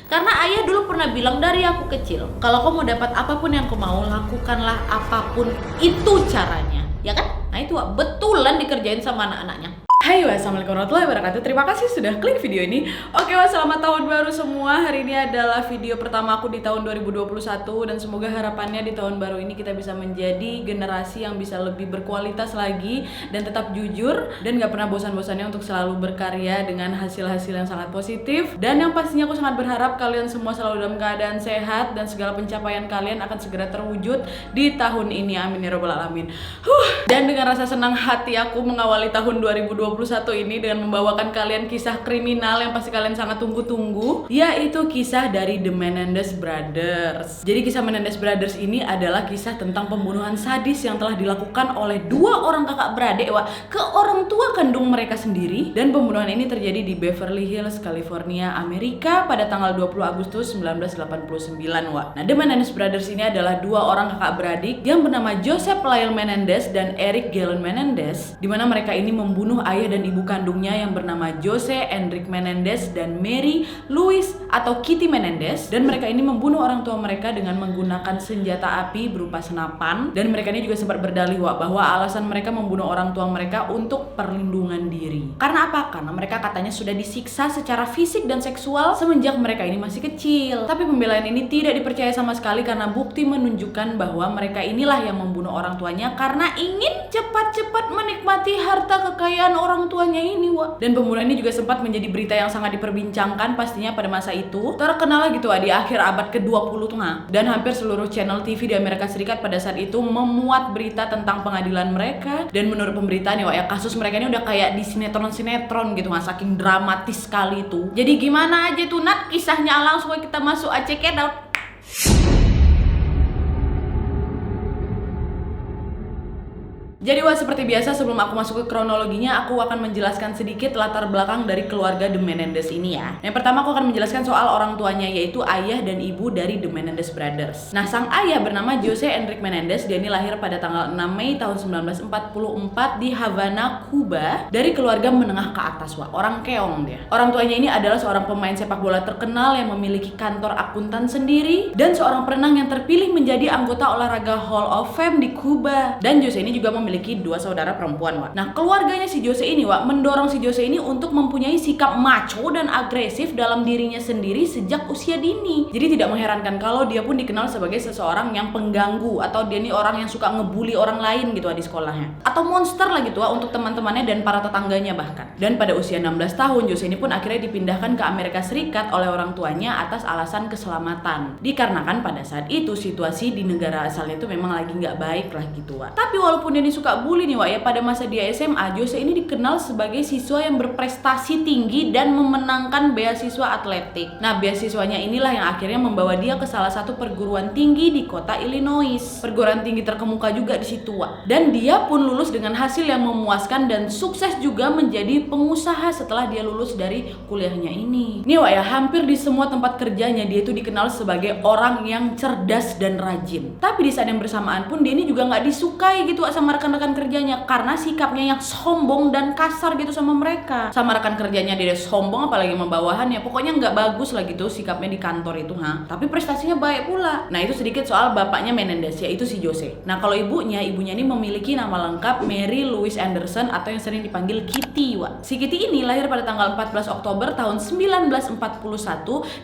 Karena ayah dulu pernah bilang dari aku kecil, kalau kau mau dapat apapun yang kau mau, lakukanlah apapun itu caranya, ya kan? Nah itu Wak, betulan dikerjain sama anak-anaknya. Hai, wassalamualaikum warahmatullahi wabarakatuh. Terima kasih sudah klik video ini. Oke, selamat tahun baru semua. Hari ini adalah video pertama aku di tahun 2021 dan semoga harapannya di tahun baru ini kita bisa menjadi generasi yang bisa lebih berkualitas lagi dan tetap jujur dan gak pernah bosan-bosannya untuk selalu berkarya dengan hasil-hasil yang sangat positif. Dan yang pastinya aku sangat berharap kalian semua selalu dalam keadaan sehat dan segala pencapaian kalian akan segera terwujud di tahun ini. Amin ya robbal alamin. Dan dengan rasa senang hati aku mengawali tahun 2021 ini dengan membawakan kalian kisah kriminal yang pasti kalian sangat tunggu-tunggu, yaitu kisah dari The Menendez Brothers. Jadi kisah Menendez Brothers ini adalah kisah tentang pembunuhan sadis yang telah dilakukan oleh dua orang kakak beradik ke orang tua kandung mereka sendiri, dan pembunuhan ini terjadi di Beverly Hills, California, Amerika pada tanggal 20 Agustus 1989 Nah, The Menendez Brothers ini adalah dua orang kakak beradik yang bernama Joseph Lyle Menendez dan Eric Galen Menendez, di mana mereka ini membunuh ayah dan ibu kandungnya yang bernama Jose Enrique Menendez dan Mary Louise atau Kitty Menendez, dan mereka ini membunuh orang tua mereka dengan menggunakan senjata api berupa senapan. Dan mereka ini juga sempat berdalih bahwa alasan mereka membunuh orang tua mereka untuk perlindungan diri. Karena apa? Karena mereka katanya sudah disiksa secara fisik dan seksual semenjak mereka ini masih kecil. Tapi pembelaan ini tidak dipercaya sama sekali karena bukti menunjukkan bahwa mereka inilah yang membunuh orang tuanya karena ingin cepat-cepat menikmati harta kekayaan orang tuanya ini Dan pembunuhan ini juga sempat menjadi berita yang sangat diperbincangkan pastinya pada masa itu. Terkenal gitu di akhir abad ke-20 tuh dan hampir seluruh channel TV di Amerika Serikat pada saat itu memuat berita tentang pengadilan mereka. Dan menurut pemberitaan kasus mereka ini udah kayak di sinetron-sinetron gitu saking dramatis sekali itu. Jadi gimana aja tuh Nat kisahnya, langsung kita masuk aja, check it out. Jadi seperti biasa sebelum aku masuk ke kronologinya, aku akan menjelaskan sedikit latar belakang dari keluarga The Menendez ini ya. Yang pertama aku akan menjelaskan soal orang tuanya, yaitu ayah dan ibu dari The Menendez Brothers. Nah, sang ayah bernama Jose Enrique Menendez. Dia ini lahir pada tanggal 6 Mei tahun 1944 di Havana, Kuba, dari keluarga menengah ke atas orang keong dia. Orang tuanya ini adalah seorang pemain sepak bola terkenal yang memiliki kantor akuntan sendiri dan seorang perenang yang terpilih menjadi anggota olahraga Hall of Fame di Kuba. Dan Jose ini juga memiliki dua saudara perempuan Nah, keluarganya si Jose ini mendorong si Jose ini untuk mempunyai sikap macho dan agresif dalam dirinya sendiri sejak usia dini. Jadi tidak mengherankan kalau dia pun dikenal sebagai seseorang yang pengganggu atau dia ini orang yang suka ngebully orang lain gitu di sekolahnya. Atau monster lah gitu untuk teman-temannya dan para tetangganya bahkan. Dan pada usia 16 tahun Jose ini pun akhirnya dipindahkan ke Amerika Serikat oleh orang tuanya atas alasan keselamatan. Dikarenakan pada saat itu situasi di negara asalnya itu memang lagi nggak baik lah gitu Tapi walaupun dia ini suka bully nih pada masa dia SMA, Jose ini dikenal sebagai siswa yang berprestasi tinggi dan memenangkan beasiswa atletik. Nah, beasiswanya inilah yang akhirnya membawa dia ke salah satu perguruan tinggi di kota Illinois. Perguruan tinggi terkemuka juga di situ Dan dia pun lulus dengan hasil yang memuaskan dan sukses juga menjadi pengusaha setelah dia lulus dari kuliahnya ini. Nih hampir di semua tempat kerjanya dia itu dikenal sebagai orang yang cerdas dan rajin. Tapi di saat yang bersamaan pun dia ini juga nggak disukai gitu sama rekan-rekan kerjanya karena sikapnya yang sombong dan kasar gitu sama mereka. Sama rekan kerjanya dia sombong, apalagi sama bawahannya, pokoknya nggak bagus lah gitu sikapnya di kantor itu Tapi prestasinya baik pula. Nah, itu sedikit soal bapaknya Menendez, yaitu si Jose. Nah, kalau ibunya ini memiliki nama lengkap Mary Louise Anderson atau yang sering dipanggil Kitty Si Kitty ini lahir pada tanggal 14 Oktober tahun 1941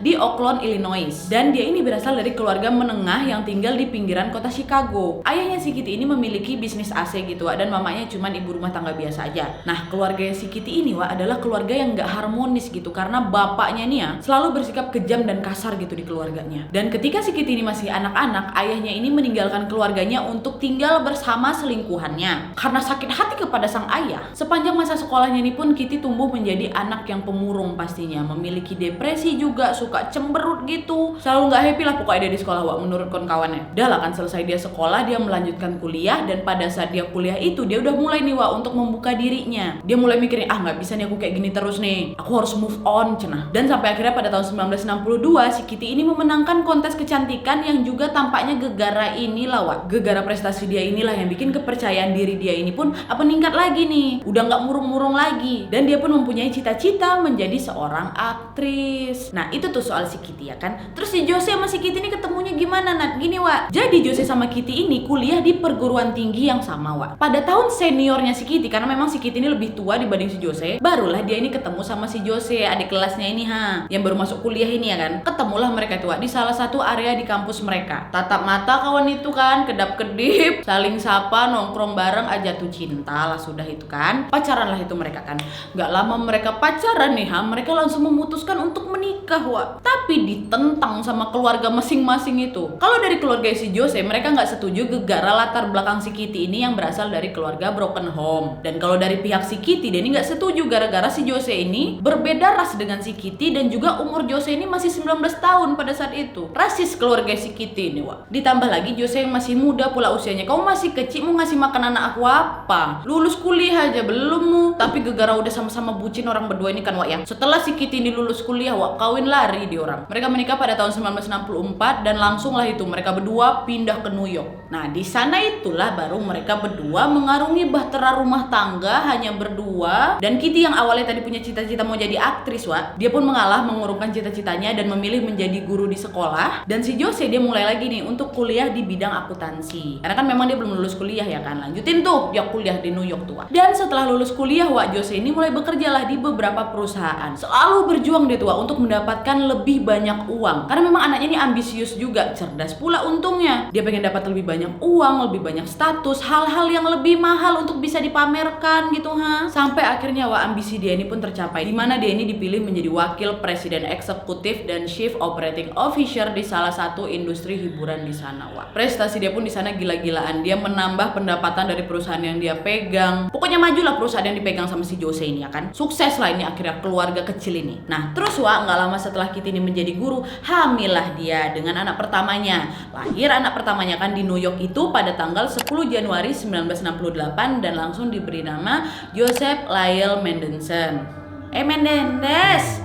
di Oakland, Illinois. Dan dia ini berasal dari keluarga menengah yang tinggal di pinggiran kota Chicago. Ayahnya si Kitty ini memiliki bisnis AC gitu dan mamanya cuman ibu rumah tangga biasa aja. Nah, keluarga si Kitty ini adalah keluarga yang gak harmonis gitu karena bapaknya nih selalu bersikap kejam dan kasar gitu di keluarganya. Dan ketika si Kitty ini masih anak-anak, ayahnya ini meninggalkan keluarganya untuk tinggal bersama selingkuhannya. Karena sakit hati kepada sang ayah, sepanjang masa sekolahnya ini pun Kitty tumbuh menjadi anak yang pemurung pastinya, memiliki depresi juga, suka cemberut gitu, selalu gak happy lah pokoknya dia di sekolah menurut kawan-kawannya. Udah lah kan selesai dia sekolah, dia melanjutkan kuliah dan pada saat dia dia kuliah itu, dia udah mulai nih untuk membuka dirinya. Dia mulai mikirin, nggak bisa nih aku kayak gini terus nih, aku harus move on cenah. Dan sampai akhirnya pada tahun 1962 si Kitty ini memenangkan kontes kecantikan yang juga tampaknya gegara inilah gegara prestasi dia inilah yang bikin kepercayaan diri dia ini pun meningkat lagi nih, udah nggak murung-murung lagi, dan dia pun mempunyai cita-cita menjadi seorang aktris. Nah itu tuh soal si Kitty ya kan. Terus si Jose sama si Kitty ini ketemunya gimana Nat? Gini jadi Jose sama Kitty ini kuliah di perguruan tinggi yang sama pada tahun seniornya si Kitty, karena memang si Kitty ini lebih tua dibanding si Jose. Barulah dia ini ketemu sama si Jose, adik kelasnya ini yang baru masuk kuliah ini ya kan. Ketemulah mereka tuh di salah satu area di kampus mereka. Tatap mata kawan itu kan, kedap-kedip, saling sapa, nongkrong bareng, jatuh cinta lah sudah itu kan. Pacaran lah itu mereka kan. Gak lama mereka pacaran nih mereka langsung memutuskan untuk menikah tapi ditentang sama keluarga masing-masing itu. Kalau dari keluarga si Jose, mereka nggak setuju gegara latar belakang si Kitty ini yang berasal dari keluarga broken home. Dan kalau dari pihak si Kitty, dia ini nggak setuju gara-gara si Jose ini berbeda ras dengan si Kitty, dan juga umur Jose ini masih 19 tahun pada saat itu. Rasis keluarga si Kitty ini Ditambah lagi Jose yang masih muda pula usianya. Kamu masih kecil, mau ngasih makan anak aku apa? Lulus kuliah aja belum mu. Tapi gegara udah sama-sama bucin orang berdua ini kan ya. Setelah si Kitty ini lulus kuliah kawin lari di orang. Mereka menikah pada tahun 1964 dan langsung lah itu mereka berdua pindah ke New York. Nah di sana itulah baru mereka berdua mengarungi bahtera rumah tangga hanya berdua. Dan Kitty yang awalnya tadi punya cita-cita mau jadi aktris dia pun mengalah mengurungkan cita-citanya dan memilih menjadi guru di sekolah. Dan si Jose dia mulai lagi nih untuk kuliah di bidang akuntansi, karena kan memang dia belum lulus kuliah ya kan. Lanjutin tuh dia kuliah di New York tuh Dan setelah lulus kuliah Jose ini mulai bekerja lah di beberapa perusahaan. Selalu berjuang dia tuh untuk mendapatkan lebih banyak uang, karena memang anaknya ini ambisius juga, cerdas pula untungnya. Dia pengen dapat lebih banyak uang, lebih banyak status, hal-hal yang lebih mahal untuk bisa dipamerkan gitu Sampai akhirnya ambisi dia ini pun tercapai, dimana dia ini dipilih menjadi wakil presiden eksekutif dan chief operating officer di salah satu industri hiburan di sana Prestasi dia pun di sana gila-gilaan. Dia menambah pendapatan dari perusahaan yang dia pegang. Pokoknya majulah perusahaan yang dipegang sama si Jose ini ya kan. Sukses lah ini akhirnya keluarga kecil ini. Nah terus nggak lama setelah Kitty ini menjadi guru, hamillah dia dengan anak pertamanya. Lahir anak pertamanya kan di New York itu pada tanggal 10 Januari 1968 dan langsung diberi nama Joseph Lyle Mendenson. Menendez.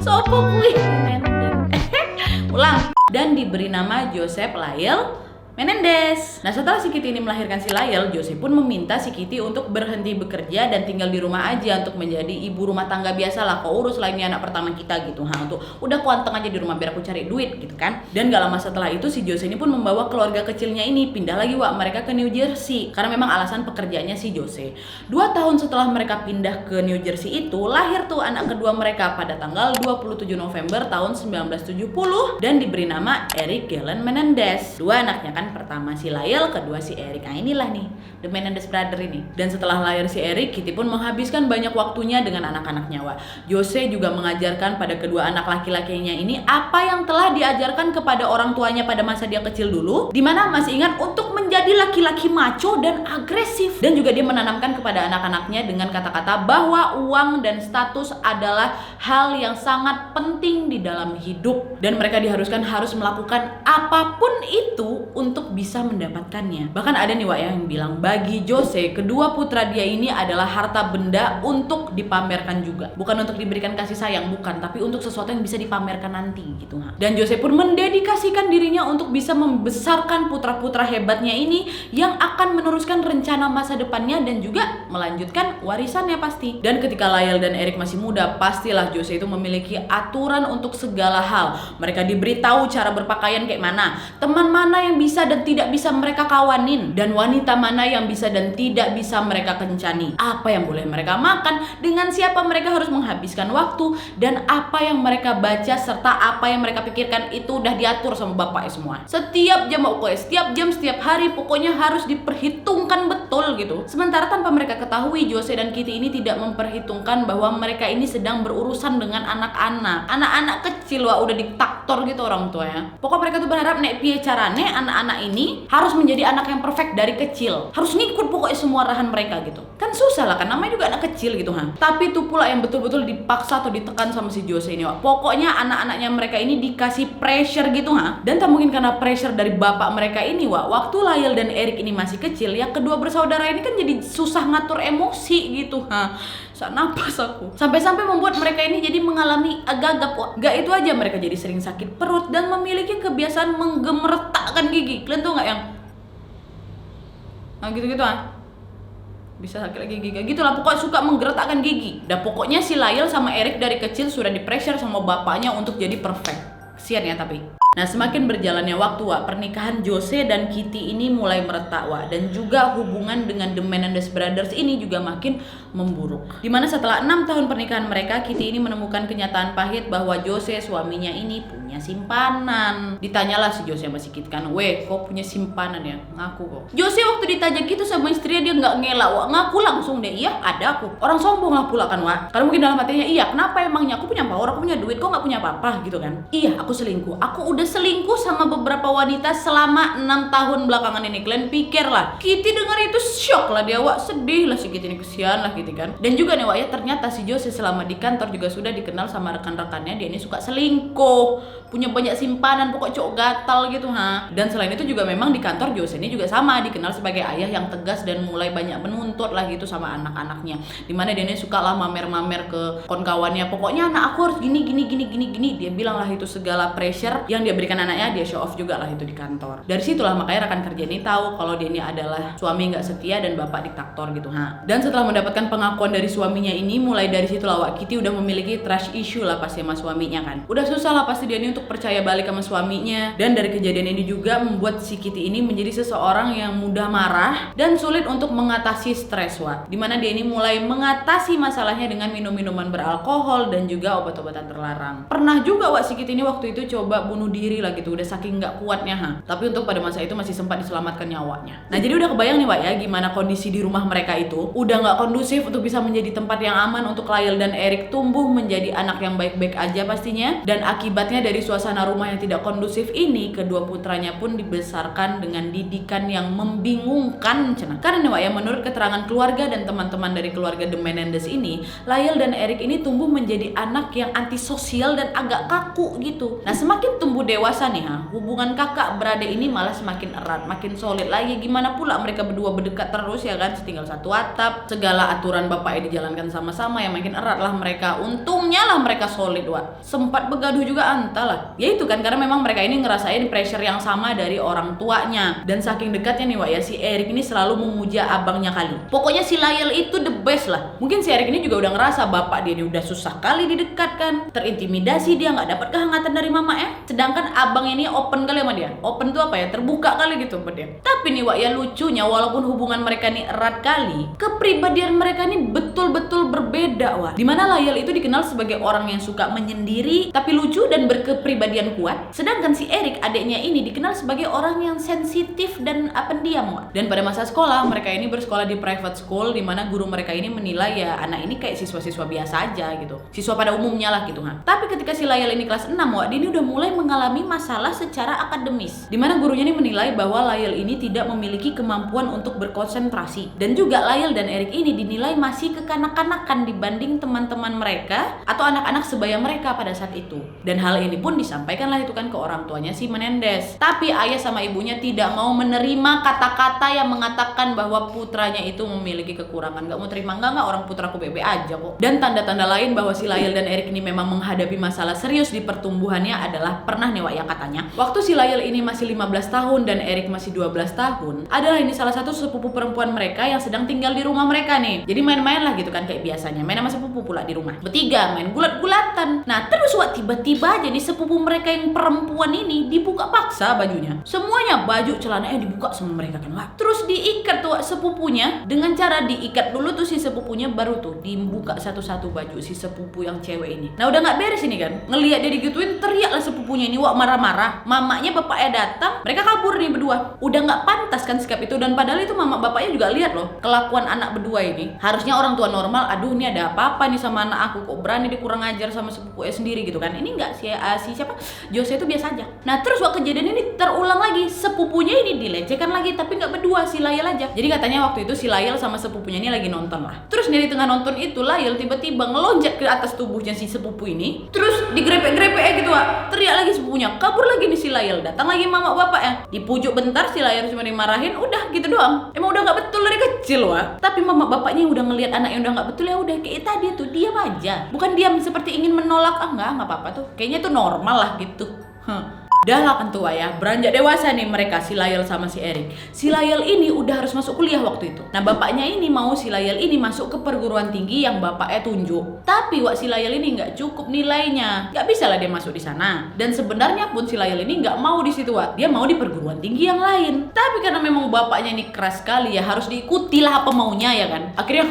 Sopo kuwi ulang. Dan diberi nama Joseph Lyle Menendez. Nah setelah si Kitty ini melahirkan si Lyle, Jose pun meminta si Kitty untuk berhenti bekerja dan tinggal di rumah aja untuk menjadi ibu rumah tangga biasa lah. Kau urus lah ini anak pertama kita gitu untuk udah kuanteng aja di rumah biar aku cari duit gitu kan. Dan gak lama setelah itu si Jose ini pun membawa keluarga kecilnya ini pindah lagi mereka ke New Jersey, karena memang alasan pekerjaannya si Jose. 2 tahun setelah mereka pindah ke New Jersey itu lahir tuh anak kedua mereka pada tanggal 27 November tahun 1970 dan diberi nama Eric Galen Menendez. Dua anaknya kan, pertama si Lyle, kedua si Eric. Nah inilah nih The Menendez Brother ini. Dan setelah lahir si Eric, Kitty pun menghabiskan banyak waktunya dengan anak-anaknya Jose juga mengajarkan pada kedua anak laki-lakinya ini apa yang telah diajarkan kepada orang tuanya pada masa dia kecil dulu, dimana masih ingat untuk menjadi laki-laki macho dan agresif. Dan juga dia menanamkan kepada anak-anaknya dengan kata-kata bahwa uang dan status adalah hal yang sangat penting di dalam hidup, dan mereka diharuskan harus melakukan apapun itu untuk bisa mendapatkannya. Bahkan ada nih yang bilang bagi Jose kedua putra dia ini adalah harta benda untuk dipamerkan juga, bukan untuk diberikan kasih sayang, bukan, tapi untuk sesuatu yang bisa dipamerkan nanti gitu. Dan Jose pun mendedikasikan dirinya untuk bisa membesarkan putra-putra hebatnya ini yang akan meneruskan rencana masa depannya dan juga melanjutkan warisannya pasti. Dan ketika Lyle dan Eric masih muda, pastilah Jose itu memiliki aturan untuk segala hal. Mereka diberitahu cara berpakaian kayak mana, teman mana yang bisa dan tidak bisa mereka kawanin, dan wanita mana yang bisa dan tidak bisa mereka kencani, apa yang boleh mereka makan, dengan siapa mereka harus menghabiskan waktu, dan apa yang mereka baca serta apa yang mereka pikirkan itu udah diatur sama bapaknya semua. Setiap jam, setiap hari pokoknya harus diperhitungkan betul gitu. Sementara tanpa mereka ketahui, Jose dan Kitty ini tidak memperhitungkan bahwa mereka ini sedang berurusan dengan anak-anak kecil, wah udah diktator gitu orang tuanya. Pokok mereka tuh berharap nek piye carane anak-anak ini harus menjadi anak yang perfect dari kecil, harus ngikut pokoknya semua arahan mereka gitu. Kan susah lah kan, namanya juga anak kecil gitu ha. Tapi itu pula yang betul-betul dipaksa atau ditekan sama si Jose ini, wah. Pokoknya anak-anaknya mereka ini dikasih pressure gitu ha. Dan tak mungkin karena pressure dari bapak mereka ini, wah. Waktu Lyle dan Eric ini masih kecil, ya kedua bersaudara ini kan jadi susah ngatur emosi gitu ha. Sak napas aku. Sampai-sampai membuat mereka ini jadi mengalami gagap. Wah, gak itu aja, mereka jadi sering sakit perut dan memiliki kebiasaan menggemertakkan gigi. Kalian tuh gak yang gitu-gitu ah? Bisa sakit lagi gigi gitu lah, pokoknya suka menggeretakkan gigi. Dan pokoknya si Lyle sama Eric dari kecil sudah di-pressure sama bapaknya untuk jadi perfect. Kesian ya tapi. Nah, semakin berjalannya waktu, wah, pernikahan Jose dan Kitty ini mulai meretak, wah, dan juga hubungan dengan The Menendez Brothers ini juga makin memburuk. Dimana setelah 6 tahun pernikahan mereka, Kitty ini menemukan kenyataan pahit bahwa Jose suaminya ini punya simpanan. Ditanyalah si Jose sama si Kitty kan, weh, kok punya simpanan ya? Ngaku kok. Jose waktu ditanya gitu sama istrinya, dia nggak ngelak, wah, ngaku langsung deh, iya ada aku. Orang sombong lah pula kan, wah. Karena mungkin dalam hatinya, iya kenapa emangnya, aku punya power, aku punya duit, kok nggak punya apa-apa gitu kan? Iya, aku selingkuh, aku udah selingkuh sama beberapa wanita selama 6 tahun belakangan ini. Kalian pikir lah, Kitty dengar itu shock lah dia, wak, sedih lah si Kitty ini, kesian lah Kitty kan. Dan juga nih wak ya, ternyata si Jose selama di kantor juga sudah dikenal sama rekan-rekannya, dia ini suka selingkuh, punya banyak simpanan, pokok cowok gatal gitu ha. Dan selain itu juga memang di kantor Jose ini juga sama dikenal sebagai ayah yang tegas dan mulai banyak menuntut lah gitu sama anak-anaknya. Dimana dia ini suka lah mamer-mamer ke kawan-kawannya, pokoknya anak aku harus gini. Dia bilang lah itu segala pressure yang dia berikan anaknya, dia show off juga lah itu di kantor. Dari situlah makanya rekan kerja ini tahu kalau dia ini adalah suami nggak setia dan bapak diktator gitu ha. Dan setelah mendapatkan pengakuan dari suaminya ini, mulai dari situlah wak Kitty udah memiliki trust issue lah pasti sama suaminya kan. Udah susah lah pasti dia ini untuk percaya balik sama suaminya. Dan dari kejadian ini juga membuat si Kitty ini menjadi seseorang yang mudah marah dan sulit untuk mengatasi stres wak. Dimana dia ini mulai mengatasi masalahnya dengan minum-minuman beralkohol dan juga obat-obatan terlarang. Pernah juga wak si Kitty ini waktu itu coba bunuh diri lah gitu, udah saking nggak kuatnya ha. Tapi untuk pada masa itu masih sempat diselamatkan nyawanya. Nah jadi udah kebayang nih wak ya, gimana kondisi di rumah mereka itu udah nggak kondusif untuk bisa menjadi tempat yang aman untuk Lyle dan Eric tumbuh menjadi anak yang baik-baik aja pastinya. Dan akibatnya dari suasana rumah yang tidak kondusif ini, kedua putranya pun dibesarkan dengan didikan yang membingungkan cenah. Karena nih wak ya, menurut keterangan keluarga dan teman-teman dari keluarga The Menendez ini, Lyle dan Eric ini tumbuh menjadi anak yang antisosial dan agak kaku gitu. Nah semakin tumbuh dewasa nih ha, hubungan kakak beradik ini malah semakin erat, makin solid lagi. Gimana pula mereka berdua berdekat terus ya kan, setinggal satu atap, segala aturan bapaknya dijalankan sama-sama, ya makin erat lah mereka. Untungnya lah mereka solid wak. Sempat begaduh juga antara, ya itu kan karena memang mereka ini ngerasain pressure yang sama dari orang tuanya. Dan saking dekatnya nih wak ya, si Eric ini selalu memuja abangnya kali. Pokoknya si Lyle itu the best lah. Mungkin si Eric ini juga udah ngerasa bapak dia ini udah susah kali didekatkan, terintimidasi, dia nggak dapat kehangatan dari mama ya. Sedangkan abang ini open kali sama dia. Open tuh apa ya? Terbuka kali gitu sama dia. Tapi nih wak ya, lucunya walaupun hubungan mereka ini erat kali, kepribadian mereka ini betul-betul berbeda wak. Dimana Lyle itu dikenal sebagai orang yang suka menyendiri tapi lucu dan berkepribadian kuat. Sedangkan si Eric adiknya ini dikenal sebagai orang yang sensitif dan pendiam wak. Dan pada masa sekolah mereka ini bersekolah di private school, dimana guru mereka ini menilai ya anak ini kayak siswa-siswa biasa aja gitu, siswa pada umumnya lah gitu ha. Tapi ketika si Lyle ini kelas 6 wak, dia ini udah mulai mengalami masalah secara akademis, dimana gurunya ini menilai bahwa Lyle ini tidak memiliki kemampuan untuk berkonsentrasi. Dan juga Lyle dan Eric ini dinilai masih kekanak-kanakan dibanding teman-teman mereka atau anak-anak sebaya mereka pada saat itu. Dan hal ini pun disampaikan lah itu kan ke orang tuanya si Menendez. Tapi ayah sama ibunya tidak mau menerima kata-kata yang mengatakan bahwa putranya itu memiliki kekurangan. Gak mau terima, enggak orang putraku bebe aja kok. Dan tanda-tanda lain bahwa si Lyle dan Eric ini memang menghadapi masalah serius di pertumbuhannya adalah pernah nih wak ya katanya, waktu si Lyle ini masih 15 tahun dan Eric masih 12 tahun, adalah ini salah satu sepupu perempuan mereka yang sedang tinggal di rumah mereka nih. Jadi main-main lah gitu kan kayak biasanya, main sama sepupu pula di rumah. Bertiga main gulat-gulatan. Nah terus Terus wak tiba-tiba aja nih sepupu mereka yang perempuan ini dibuka paksa bajunya. Semuanya baju celananya dibuka sama mereka kan wak. Terus diikat tuh wak sepupunya dengan cara diikat dulu tuh si sepupunya, baru tuh dibuka satu-satu baju si sepupu yang cewek ini. Nah udah nggak beres ini kan, ngelihat dia digituin teriaklah sepupunya ini wak marah-marah. Mamanya bapaknya datang, mereka kabur nih berdua. Udah nggak pantas kan sikap itu, dan padahal itu mama bapaknya juga lihat loh kelakuan anak berdua ini. Harusnya orang tua normal, aduh ini ada apa-apa nih sama anak aku, kok berani dia kurang ajar sama sepupunya sendiri gitu kan. Ini enggak, si siapa Jose itu biasa aja. Nah terus waktu kejadian ini terulang lagi, sepupunya ini dilecehkan lagi, tapi nggak berdua, si Layel aja. Jadi katanya waktu itu si Layel sama sepupunya ini lagi nonton lah. Terus di tengah nonton itu Layel tiba-tiba ngelonjat ke atas tubuhnya si sepupu ini, terus digrepek-grepek gitu wak. Teriak lagi sepupunya, kabur lagi nih si Layel. Datang lagi mama bapaknya, dipujuk bentar, si Layel cuma dimarahin, udah gitu doang. Emang udah nggak betul dari kecil wak. Tapi mama bapaknya udah ngelihat anaknya udah nggak betul, ya udah kayak tadi tuh diam aja. Bukan diam seperti ingin menolak, nggak apa-apa tuh. Kayaknya tuh normal lah gitu. Dah lah kan tua ya, beranjak dewasa nih mereka, si Layel sama si Erik. Si Layel ini udah harus masuk kuliah waktu itu. Nah bapaknya ini mau si Layel ini masuk ke perguruan tinggi yang bapaknya tunjuk. Tapi wak si Layel ini nggak cukup nilainya, nggak bisa lah dia masuk di sana. Dan sebenarnya pun si Layel ini nggak mau di situ wak, dia mau di perguruan tinggi yang lain. Tapi karena memang bapaknya ini keras sekali ya, harus diikuti lah apa maunya ya kan. Akhirnya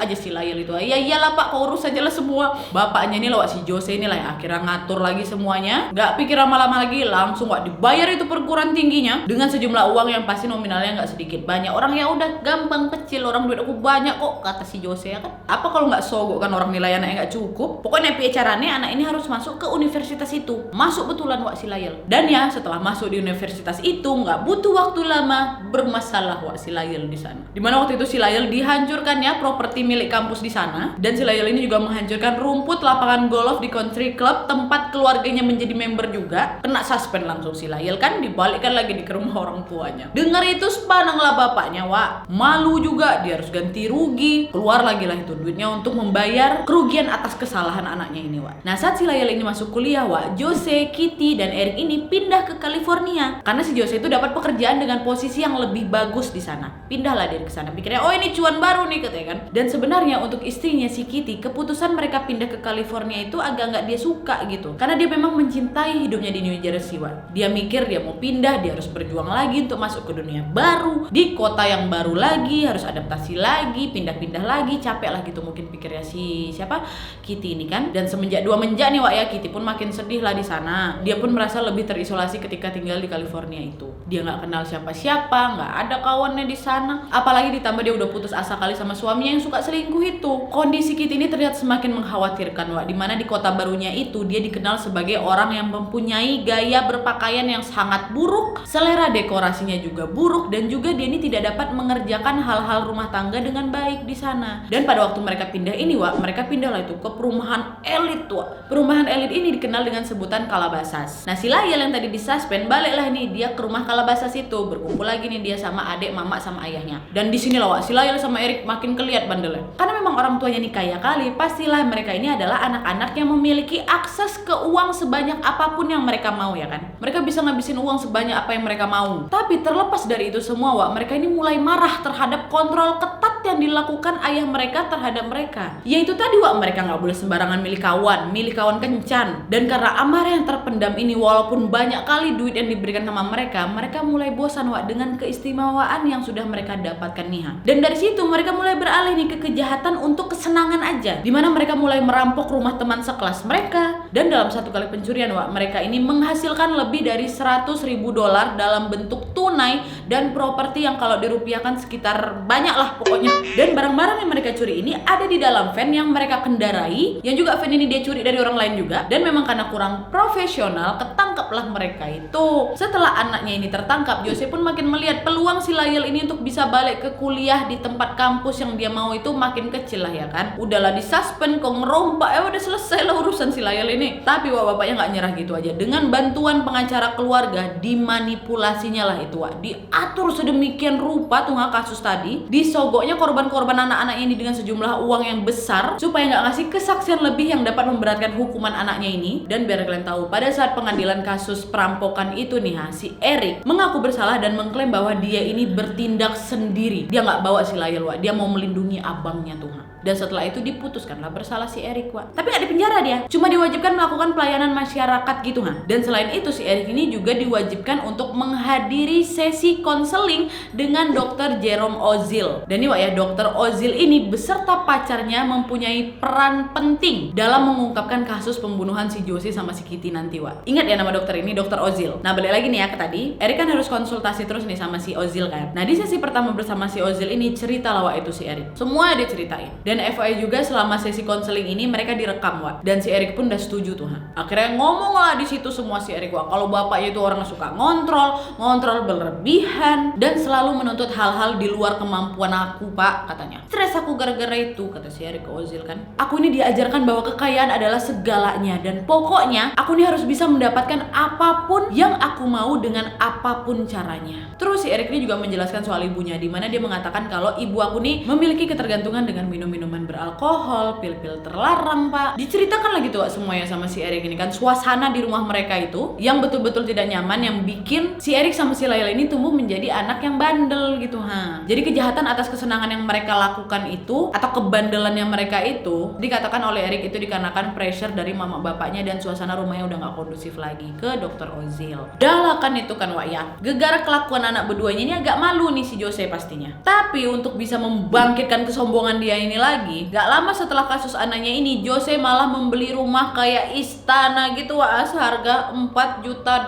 aja si Layel itu, ya iyalah pak, kau urus aja lah semua. Bapaknya ini loh si Jose ini lah ya, akhirnya ngatur lagi semuanya. Nggak pikir lama-lama lagi, langsung wak dibayar itu perguruan tingginya dengan sejumlah uang yang pasti nominalnya nggak sedikit banyak. Orang ya udah gampang kecil, orang duit aku banyak kok, kata si Jose ya kan. Apa kalau nggak sogok kan orang nilai anaknya nggak cukup. Pokoknya caranya anak ini harus masuk ke universitas itu. Masuk betulan wak si Layel. Dan ya setelah masuk di universitas itu nggak butuh waktu lama, bermasalah wak si Layel di sana. Dimana waktu itu si Layel dihancurkan ya properti milik kampus di sana. Dan si Layel ini juga menghancurkan rumput lapangan golf di country club tempat keluarganya menjadi member juga. Kena suspend langsung si Layel kan, dibalikkan lagi ke rumah orang tuanya. Dengar itu sepanang lah bapaknya wak, malu juga, dia harus ganti rugi, keluar lagi lah itu duitnya untuk membayar kerugian atas kesalahan anaknya ini wak. Nah saat si Layel ini masuk kuliah wak, Jose, Kitty, dan Erik ini pindah ke California karena si Jose itu dapat pekerjaan dengan posisi yang lebih bagus di sana. Pindahlah dia ke sana, pikirnya oh ini cuan baru nih katanya kan. Dan sebenarnya untuk istrinya si Kitty, keputusan mereka pindah ke California itu agak nggak dia suka gitu, karena dia memang mencintai hidupnya di New Jersey wak. Dia mikir dia mau pindah, dia harus berjuang lagi untuk masuk ke dunia baru, di kota yang baru lagi, harus adaptasi lagi, pindah-pindah lagi, capek lah gitu mungkin pikirnya si siapa Kitty ini kan. Dan semenjak 2 menjak nih wak ya, Kitty pun makin sedih lah di sana. Dia pun merasa lebih terisolasi ketika tinggal di California itu. Dia nggak kenal siapa-siapa, nggak ada kawannya di sana. Apalagi ditambah dia udah putus asa kali sama suaminya yang suka selingkuh itu. Kondisi Kitty ini terlihat semakin mengkhawatirkan wak, dimana di kota barunya itu dia dikenal sebagai orang yang mempunyai gaya berpakaian yang sangat buruk, selera dekorasinya juga buruk, dan juga dia ini tidak dapat mengerjakan hal-hal rumah tangga dengan baik di sana. Dan pada waktu mereka pindah ini wak, mereka pindah lah itu ke perumahan elit wak. Perumahan elit ini dikenal dengan sebutan Calabasas. Nah si Layel yang tadi disuspend baliklah nih dia ke rumah Calabasas itu, berkumpul lagi nih dia sama adik, mama sama ayahnya. Dan di sini lah wak, si Layel sama Erik makin keliat bandelnya. Karena memang orang tuanya nih kaya kali, pastilah mereka ini adalah anak-anak yang memiliki akses ke uang sebanyak apapun yang mereka mau ya kan. Mereka bisa ngabisin uang sebanyak apa yang mereka mau. Tapi terlepas dari itu semua wak, mereka ini mulai marah terhadap kontrol ketat yang dilakukan ayah mereka terhadap mereka. Yaitu tadi wak, mereka nggak boleh sembarangan milih kawan kencan. Dan karena amarah yang terpendam ini, walaupun banyak kali duit yang diberikan sama mereka mulai bosan wak dengan keistimewaan yang sudah mereka dapatkan nih ha. Dan dari situ mereka mulai beralih nih ke kejahatan untuk kesenangan aja, dimana mereka mulai merampok rumah teman sekelas mereka. Dan dalam satu kali pencurian wak, mereka ini menghasilkan lebih dari $100.000 dalam bentuk tunai dan properti yang kalau dirupiahkan sekitar banyak lah pokoknya. Dan barang-barang yang mereka curi ini ada di dalam van yang mereka kendarai, yang juga van ini dia curi dari orang lain juga. Dan memang karena kurang profesional, ketangkaplah mereka itu. Setelah anaknya ini tertangkap, Jose pun makin melihat peluang si Layel ini untuk bisa balik ke kuliah di tempat kampus yang dia mau itu makin kecil lah ya kan. Udahlah disuspend kok ngerompak, udah selesai lah urusan si Layel ini. Tapi wak, bapaknya nggak nyerah gitu aja. Dengan bantuan pengacara keluarga, dimanipulasinya lah itu wak, diatur sedemikian rupa tuh kasus tadi, disogoknya korban-korban anak-anak ini dengan sejumlah uang yang besar supaya nggak ngasih kesaksian lebih yang dapat memberatkan hukuman anaknya ini. Dan biar kalian tahu, pada saat pengadilan kasus perampokan itu nih si Erik mengaku bersalah dan mengklaim bahwa dia ini bertindak sendiri. Dia nggak bawa si Layel wak, dia mau melindungi abangnya tuh Dan setelah itu diputuskanlah bersalah si Erik, Wak. Tapi nggak dipenjara dia, cuma diwajibkan melakukan pelayanan masyarakat gitu, Dan selain itu si Erik ini juga diwajibkan untuk menghadiri sesi konseling dengan Dr. Jerome Ozil. Dan ini, Wak, ya, Dr. Ozil ini beserta pacarnya mempunyai peran penting dalam mengungkapkan kasus pembunuhan si Josie sama si Kitty nanti, Wak. Ingat ya nama dokter ini, Dr. Ozil. Nah, balik lagi nih ya ke tadi, Erik kan harus konsultasi terus nih sama si Ozil kan. Nah, di sesi pertama bersama si Ozil ini cerita lah, Wak, itu si Erik. Semua dia ceritain. Dan FYI juga selama sesi konseling ini mereka direkam, Wak. Dan si Erik pun udah setuju tuh, Akhirnya ngomong lah di situ semua si Erik, Wak, kalau bapaknya itu orang suka ngontrol berlebihan dan selalu menuntut hal-hal di luar kemampuan aku, Pak, katanya. Stres aku gara-gara itu, kata si Erik ke Ozil kan. Aku ini diajarkan bahwa kekayaan adalah segalanya dan pokoknya aku ini harus bisa mendapatkan apapun yang aku mau dengan apapun caranya. Terus si Erik ini juga menjelaskan soal ibunya, di mana dia mengatakan kalau ibu aku nih memiliki ketergantungan dengan minum-minuman beralkohol, pil-pil terlarang, Pak. Diceritakan lagi tuh, Wak, semuanya sama si Erik ini kan, suasana di rumah mereka itu yang betul-betul tidak nyaman, yang bikin si Erik sama si Layla ini tumbuh menjadi anak yang bandel gitu, Jadi kejahatan atas kesenangan yang mereka lakukan itu atau kebandelannya mereka itu dikatakan oleh Erik itu dikarenakan pressure dari mama bapaknya dan suasana rumahnya udah gak kondusif lagi ke Dr. Ozil. Dahlah itu kan, Wak, ya. Gegara kelakuan anak berduanya ini agak malu nih si Jose pastinya. Tapi untuk bisa membangkitkan kesombongan dia ini lagi, gak lama setelah kasus anaknya ini, Jose malah membeli rumah kayak istana gitu, Wak, seharga $4 juta.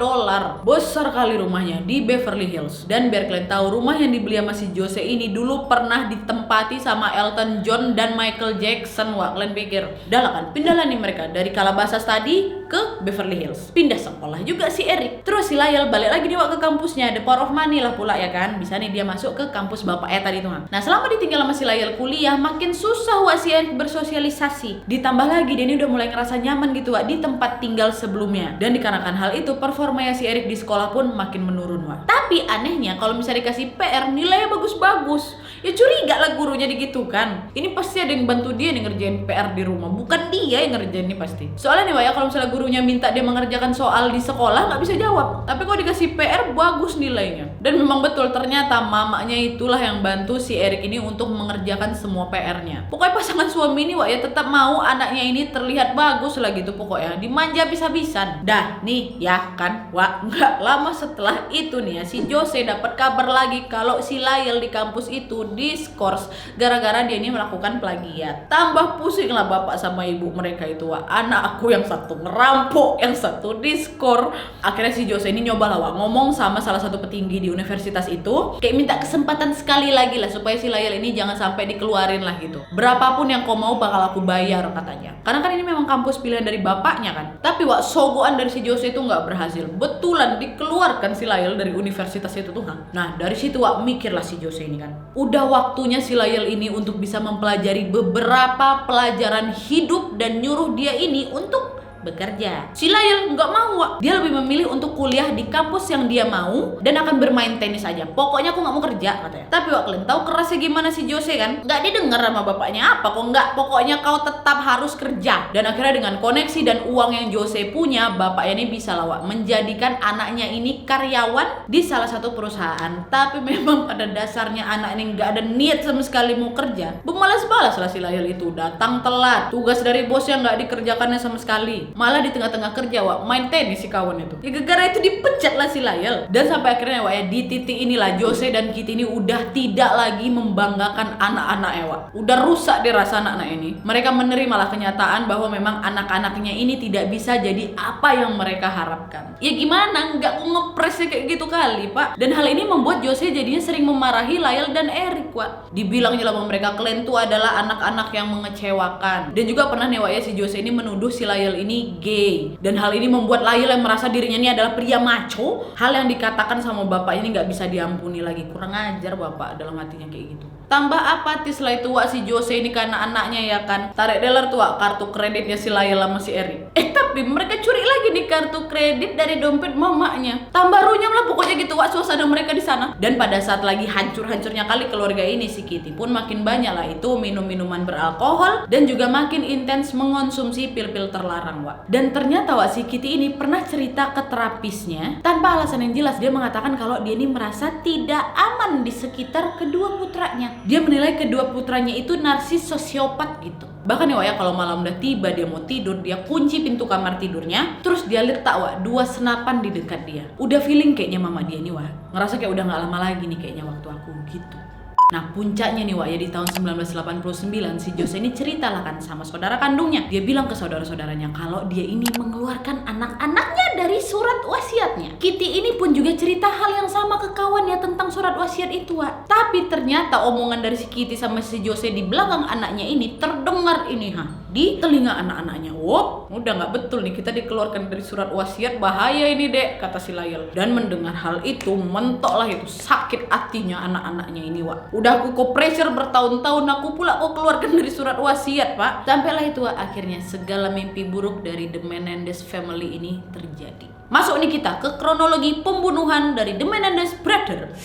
Besar kali rumahnya di Beverly Hills. Dan biar kalian tahu, rumah yang dibeli sama si Jose ini dulu pernah ditempati sama Elton John dan Michael Jackson, Wak. Kalian pikir, dahlah kan, pindahlah nih mereka dari Calabasas tadi ke Beverly Hills. Pindah sekolah juga si Erik. Terus si Lyle balik lagi dia, Wak, ke kampusnya. The Power of Money lah pula ya kan. Bisa nih dia masuk ke kampus bapaknya tadi tuh. Nah, selama ditinggal sama si Lyle kuliah, makin susah, Wak, si Erik bersosialisasi. Ditambah lagi dia ini udah mulai ngerasa nyaman gitu, Wak, di tempat tinggal sebelumnya. Dan dikarenakan hal itu, performanya si Erik di sekolah pun makin menurun, Wak. Tapi anehnya kalau misalnya dikasih PR, nilainya bagus-bagus. Ya curiga lah gurunya digitukan. Ini pasti ada yang bantu dia nih ngerjain PR di rumah, bukan dia yang ngerjain ini pasti. Soalnya nih, Wak, ya, kalau misalnya gurunya minta dia mengerjakan soal di sekolah nggak bisa jawab. Tapi kalau dikasih PR bagus nilainya. Dan memang betul ternyata mamanya itulah yang bantu si Erik ini untuk mengerjakan semua PR-nya. Pokoknya pasangan suami ini, Wak, ya, tetap mau anaknya ini terlihat bagus lah gitu pokoknya. Dimanja bisa-bisan. Dah nih ya kan, Wak, nggak lama setelah itu nih ya, si Jose dapat kabar lagi kalau si Lyle di kampus itu diskors gara-gara dia ini melakukan plagiat. Tambah pusing lah bapak sama ibu mereka itu, Wak. Anak aku yang satu ngerampok, yang satu diskor. Akhirnya si Jose ini nyoba lah, Wak, ngomong sama salah satu petinggi di universitas itu, kayak minta kesempatan sekali lagi lah supaya si Lyle ini jangan sampai dikeluarin lah gitu. Berapapun yang kau mau bakal aku bayar, katanya. Karena kan ini memang kampus pilihan dari bapaknya kan. Tapi, Wak, sogoan dari si Jose itu nggak berhasil. Betulan dikeluarkan si Lyle dari universitas itu tuh. Nah, dari situ, Wak, mikirlah si Jose ini kan, udah waktunya si Lyle ini untuk bisa mempelajari beberapa pelajaran hidup dan nyuruh dia ini untuk bekerja. Si Lyle nggak mau, Wak. Dia lebih memilih untuk kuliah di kampus yang dia mau dan akan bermain tenis aja. Pokoknya aku nggak mau kerja, katanya. Tapi, Wak, kalian tahu kerasnya gimana si Jose kan? Nggak didengar sama bapaknya apa kok nggak. Pokoknya kau tetap harus kerja. Dan akhirnya dengan koneksi dan uang yang Jose punya, bapaknya ini bisa lah, Wak, menjadikan anaknya ini karyawan di salah satu perusahaan. Tapi memang pada dasarnya anak ini nggak ada niat sama sekali mau kerja. Bemalas-balas lah si Lyle itu, datang telat, tugas dari bosnya nggak dikerjakannya sama sekali. Malah di tengah-tengah kerja, Wak, main tenis si kawan itu. Ya gara-gara itu dipecat lah si Lyle. Dan sampai akhirnya, Wak, ya, di titik inilah Jose dan Kitty ini udah tidak lagi membanggakan anak-anaknya, Wak. Udah rusak deh rasa anak-anak ini. Mereka menerima lah kenyataan bahwa memang anak-anaknya ini tidak bisa jadi apa yang mereka harapkan. Ya gimana, nggak ngepresnya kayak gitu kali, Pak. Dan hal ini membuat Jose jadinya sering memarahi Lyle dan Erik, Wak. Dibilangnya lah sama mereka, kalian tuh adalah anak-anak yang mengecewakan. Dan juga pernah nih, Wak, ya, si Jose ini menuduh si Lyle ini gay. Dan hal ini membuat Lyle yang merasa dirinya ini adalah pria maco. Hal yang dikatakan sama bapak ini nggak bisa diampuni lagi. Kurang ajar bapak dalam hatinya kayak gitu. Tambah apatis lah itu, Wak, si Jose ini karena anaknya ya kan. Tarik dealer tuh, Wak, kartu kreditnya si Lyle sama si Erik. Tapi mereka curi lagi nih kartu kredit dari dompet mamanya. Tambah runyam lah pokoknya gitu, Wak, suasana mereka di sana. Dan pada saat lagi hancur-hancurnya kali keluarga ini, si Kitty pun makin banyak lah itu minum minuman beralkohol dan juga makin intens mengonsumsi pil-pil terlarang, Wak. Dan ternyata, Wak, si Kitty ini pernah cerita ke terapisnya tanpa alasan yang jelas. Dia mengatakan kalau dia ini merasa tidak aman di sekitar kedua putranya. Dia menilai kedua putranya itu narsis sosiopat gitu. Bahkan ya kalau malam udah tiba dia mau tidur, dia kunci pintu kamar tidurnya, terus dia letak 2 senapan di dekat dia. Udah feeling kayaknya mama dia nih ngerasa kayak udah gak lama lagi nih kayaknya waktu aku gitu. Nah puncaknya nih ya di tahun 1989 si Jose ini ceritalah kan sama saudara kandungnya. Dia bilang ke saudara-saudaranya kalau dia ini mengeluarkan anak-anaknya dari surat wasiatnya. Kitty ini pun juga cerita hal yang sama ke kawannya tentang surat wasiat itu Tapi ternyata omongan dari si Kitty sama si Jose di belakang anaknya ini terdengar ini di telinga anak-anaknya. Wop, udah gak betul nih kita dikeluarkan dari surat wasiat, bahaya ini dek, kata si Layel. Dan mendengar hal itu mentoklah itu sakit hatinya anak-anaknya ini Udah aku pressure bertahun-tahun, aku pula keluarkan dari surat wasiat pak. Sampailah itu akhirnya segala mimpi buruk dari The Menendez family ini terjadi. Masuk nih kita ke kronologi pembunuhan dari The Menendez Brother.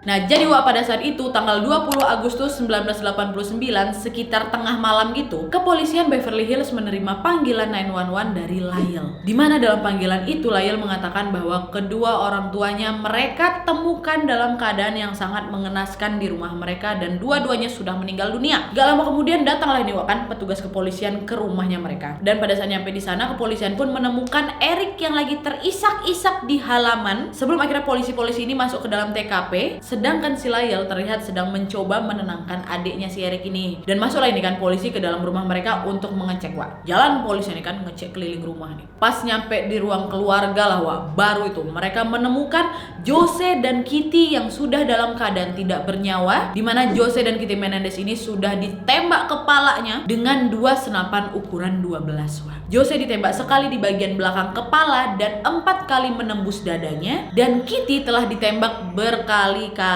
Nah jadi pada saat itu tanggal 20 Agustus 1989 sekitar tengah malam gitu, kepolisian Beverly Hills menerima panggilan 911 dari Layel. Dimana dalam panggilan itu Layel mengatakan bahwa kedua orang tuanya mereka temukan dalam keadaan yang sangat mengenaskan di rumah mereka dan dua-duanya sudah meninggal dunia. Gak lama kemudian datanglah ini kan petugas kepolisian ke rumahnya mereka. Dan pada saat nyampe di sana kepolisian pun menemukan Eric yang lagi terisak-isak di halaman sebelum akhirnya polisi-polisi ini masuk ke dalam TKP. Sedangkan si Layel terlihat sedang mencoba menenangkan adiknya si Eric ini. Dan masuklah ini kan polisi ke dalam rumah mereka untuk mengecek Jalan polisi ini kan ngecek keliling rumah nih. Pas nyampe di ruang keluarga lah baru itu mereka menemukan Jose dan Kitty yang sudah dalam keadaan tidak bernyawa. Dimana Jose dan Kitty Menendez ini sudah ditembak kepalanya dengan 2 senapan ukuran 12 Jose ditembak sekali di bagian belakang kepala dan 4 kali menembus dadanya. Dan Kitty telah ditembak berkali-kali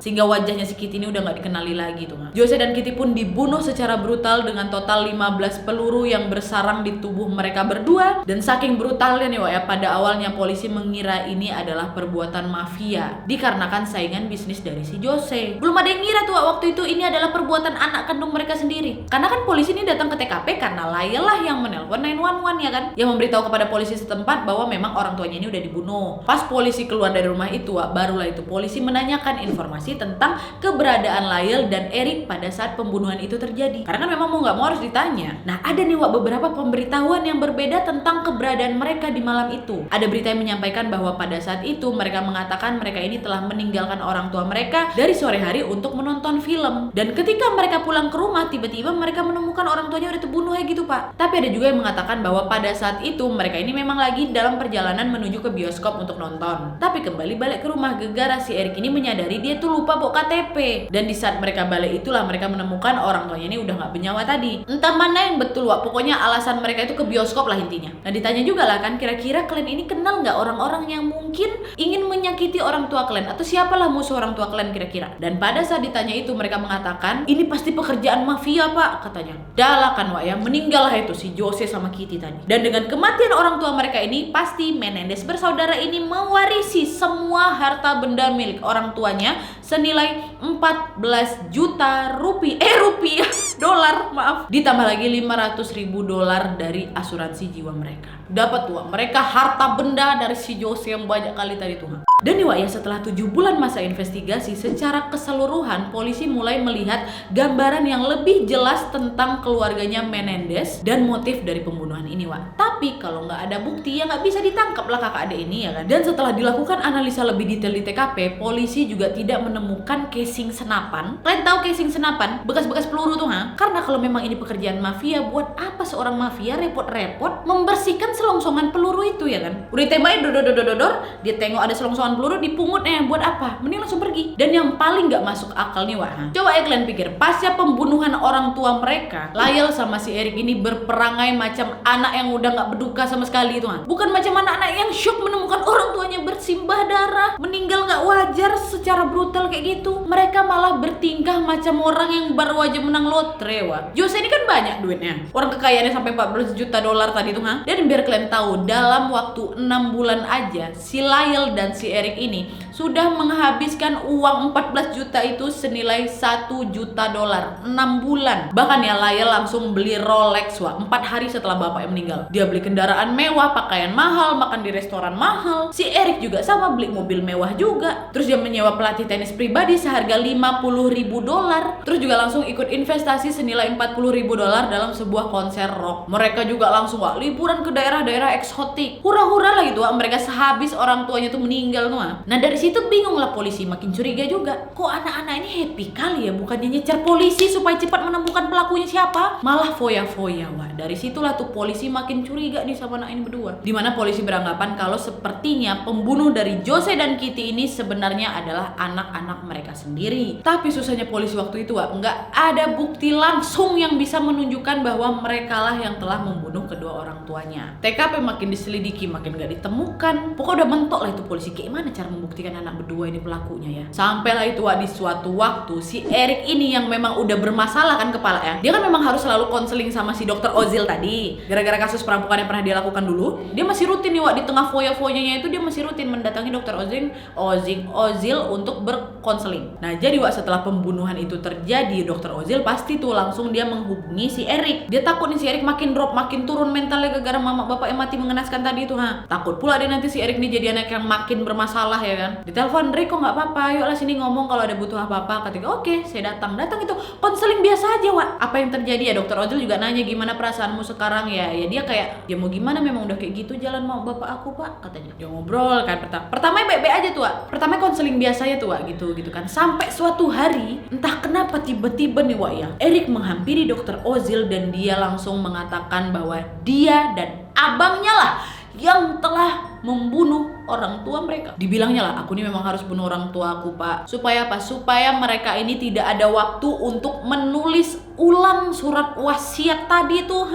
sehingga wajahnya si Kitty ini udah gak dikenali lagi tuh Jose dan Kitty pun dibunuh secara brutal dengan total 15 peluru yang bersarang di tubuh mereka berdua. Dan saking brutalnya nih pada awalnya polisi mengira ini adalah perbuatan mafia dikarenakan saingan bisnis dari si Jose. Belum ada yang ngira tuh waktu itu ini adalah perbuatan anak kandung mereka sendiri. Karena kan polisi ini datang ke TKP karena Layel lah yang menelpon 911 ya kan, yang memberitahu kepada polisi setempat bahwa memang orang tuanya ini udah dibunuh. Pas polisi keluar dari rumah itu barulah itu polisi menanyakan informasi tentang keberadaan Layel dan Eric pada saat pembunuhan itu terjadi. Karena kan memang mau nggak mau harus ditanya. Nah ada nih beberapa pemberitahuan yang berbeda tentang keberadaan mereka di malam itu. Ada berita yang menyampaikan bahwa pada saat itu mereka mengatakan mereka ini telah meninggalkan orang tua mereka dari sore hari untuk menonton film. Dan ketika mereka pulang ke rumah tiba-tiba mereka menemukan orang tuanya udah terbunuh gitu pak. Tapi ada juga yang mengatakan bahwa pada saat itu mereka ini memang lagi dalam perjalanan menuju ke bioskop untuk nonton. Tapi kembali balik ke rumah gegara si Eric ini menyadari dia tuh lupa bawa KTP. Dan di saat mereka balik itulah mereka menemukan orang tuanya ini udah gak bernyawa tadi. Entah mana yang betul pokoknya alasan mereka itu ke bioskop lah intinya. Nah ditanya juga lah kan, kira-kira kalian ini kenal gak orang-orang yang mungkin ingin menyakiti orang tua kalian, atau siapalah musuh orang tua kalian kira-kira. Dan pada saat ditanya itu mereka mengatakan ini pasti pekerjaan mafia pak katanya. Dalah kan meninggal lah itu si Jose sama Kitty tadi. Dan dengan kematian orang tua mereka ini pasti Menendez bersaudara ini mewarisi semua harta benda milik orang tuanya senilai 14 juta dolar ditambah lagi 500.000 dolar dari asuransi jiwa mereka. Dapat mereka harta benda dari si Jose yang banyak kali tadi tuh. Dan setelah 7 bulan masa investigasi secara keseluruhan polisi mulai melihat gambaran yang lebih jelas tentang keluarganya Menendez dan motif dari pembunuhan ini Tapi kalau nggak ada bukti nggak bisa ditangkap lah kakak adik ini ya kan. Dan setelah dilakukan analisa lebih detail di TKP, polisi juga tidak menemukan casing senapan. Kalian tahu casing senapan? Bekas-bekas peluru tuh Karena kalau memang ini pekerjaan mafia, buat apa seorang mafia repot-repot membersihkan selongsongan peluru itu ya kan? Udah ditembakin dodor, dia tengok ada selongsongan peluru dipungutnya buat apa? Mending langsung pergi. Dan yang paling nggak masuk akal nih coba kalian pikir, pasca pembunuhan orang tua mereka, Layel sama si Eric ini berperangai macam anak yang udah nggak berduka sama sekali itu bukan macam anak-anak yang shock menemukan orang tuanya bersimbah darah, meninggal nggak wajar secara brutal kayak gitu. Mereka malah bertingkah macam orang yang baru aja menang lotre Jose ini kan banyak duitnya, orang kekayaannya sampai 14 juta dolar tadi tuh Dan biar kalian tahu, dalam waktu 6 bulan aja si Layel dan si Eric ini sudah menghabiskan uang 14 juta itu senilai 1 juta dolar 6 bulan. Bahkan ya Lyle langsung beli Rolex 4 hari setelah bapaknya meninggal. Dia beli kendaraan mewah, pakaian mahal, makan di restoran mahal. Si Eric juga sama, beli mobil mewah juga. Terus dia menyewa pelatih tenis pribadi seharga 50.000 dolar. Terus juga langsung ikut investasi senilai 40.000 dolar dalam sebuah konser rock. Mereka juga langsung liburan ke daerah-daerah eksotik. Hura-hura lah gitu mereka sehabis orang tuanya tuh meninggal tuh. Nah dari situ bingung lah polisi, makin curiga juga. Kok anak-anak ini happy kali ya, bukannya nyecer polisi supaya cepat menemukan pelakunya siapa, malah foya-foya. Wah dari situlah tuh polisi makin curiga nih sama anak ini berdua. Dimana polisi beranggapan kalau sepertinya pembunuh dari Jose dan Kitty ini sebenarnya adalah anak-anak mereka sendiri. Tapi susahnya polisi waktu itu nggak ada bukti langsung yang bisa menunjukkan bahwa mereka lah yang telah membunuh kedua orang tuanya. TKP makin diselidiki makin nggak ditemukan. Pokoknya udah mentok lah itu polisi, kayak mana cara membuktikan anak berdua ini pelakunya ya. Sampailah itu di suatu waktu si Eric ini yang memang udah bermasalah kan kepalanya. Dia kan memang harus selalu konseling sama si dokter Ozil tadi. Gara-gara kasus perampokan yang pernah dia lakukan dulu, dia masih rutin nih di tengah foya-foyanya itu dia masih rutin mendatangi dokter Ozil untuk berkonseling. Nah jadi setelah pembunuhan itu terjadi, dokter Ozil pasti tuh langsung dia menghubungi si Eric. Dia takut nih si Eric makin drop, makin turun mentalnya gara-gara mama bapaknya mati mengenaskan tadi itu. Takut pula dia nanti si Eric nih jadi anak yang makin bermasalah ya kan. Ditelepon, Rick kok nggak apa-apa, yuklah sini ngomong kalau ada butuh apa-apa. Ketika oke, saya datang itu konseling biasa aja apa yang terjadi ya. Dokter Ozil juga nanya gimana perasaanmu sekarang ya dia kayak ya mau gimana, memang udah kayak gitu jalan mau bapak aku pak, katanya. Dia ngobrol kan pertama baik-baik aja tuh pertama konseling biasa ya tuh gitu kan. Sampai suatu hari entah kenapa tiba-tiba nih ya Eric menghampiri dokter Ozil dan dia langsung mengatakan bahwa dia dan abangnya lah yang telah membunuh orang tua mereka. Dibilangnya lah, aku ini memang harus bunuh orang tua aku pak. Supaya apa? Supaya mereka ini tidak ada waktu untuk menulis ulang surat wasiat tadi tuh